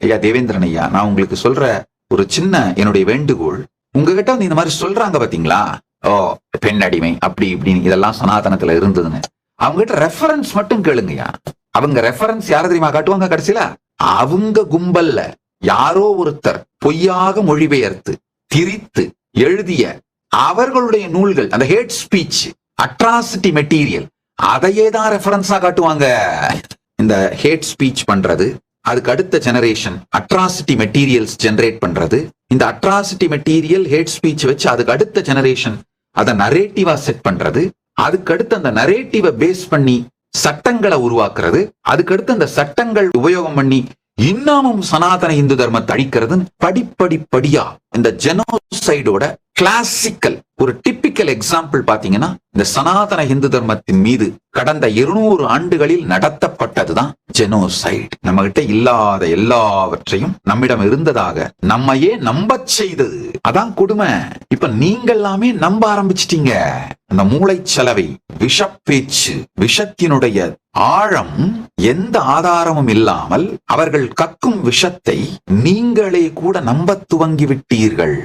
ஐயா தேவேந்திரன் ஐயா, நான் உங்களுக்கு சொல்ற ஒரு சின்ன என்னுடைய வேண்டுகோள், உங்ககிட்ட வந்து இந்த மாதிரி சொல்றாங்க பாத்தீங்களா, ஓ பெண் அடிமை அப்படி இப்படின்னு இதெல்லாம் சனாதனத்துல இருந்ததுன்னு, அவங்க கிட்ட ரெஃபரன்ஸ் மட்டும் கேளுங்கய்யா. அவங்க ரெஃபரன்ஸ் யார தெரியுமா காட்டுவாங்க கடைசியில? அவங்க கும்பல்ல யாரோ ஒருத்தர் பொய்யாக மொழிபெயர்த்து திரித்து எழுதிய அவர்களுடைய நூல்கள், அந்த ஹேட் ஸ்பீச், அட்ராசிட்டி மெட்டீரியல், அதையே தான் ரெஃபரன்ஸா காட்டுவாங்க. இந்த ஹேட் ஸ்பீச் பண்றது, அதுக்கு அடுத்த ஜெனரேஷன் அட்ராசிட்டி மெட்டீரியல்ஸ் ஜெனரேட் பண்றது, இந்த அட்ராசிட்டி மெட்டீரியல் ஹேட் ஸ்பீச் வச்சு அதுக்கு அடுத்த ஜெனரேஷன் அதை நரேட்டிவா செட் பண்றது, அதுக்கு அடுத்து அந்த நரேட்டிவை பேஸ் பண்ணி சட்டங்களை உருவாக்குறது, அதுக்கு அடுத்து அந்த சட்டங்கள் உபயோகம் பண்ணி இன்னமும் சனாதன இந்து தர்மத்தை அழிக்கிறதுன்னு படிப்படியா இந்த ஜெனோசைடோட கிளாசிக்கல் ஒரு டிப்பிக்கல் எக்ஸாம்பிள் பாத்தீங்கன்னா இந்த சனாதன இந்து தர்மத்தின் மீது கடந்த 200 ஆண்டுகளில் நடத்தப்பட்டதுதான் ஜெனோசைட். நம்ம கிட்ட இல்லாத எல்லாவற்றையும் நம்மிடம் இருந்ததாக நம்மையே நம்ப செய்தது. அதான் கொடுமை. இப்ப நீங்க எல்லாமே நம்ப ஆரம்பிச்சிட்டீங்க. அந்த மூளைச்சலவை, விஷப்பேச்சு, விஷத்தினுடைய ஆழம், எந்த ஆதாரமும் இல்லாமல் அவர்கள் கக்கும் விஷத்தை நீங்களே கூட நம்ப துவங்கி விட்டீர்கள்.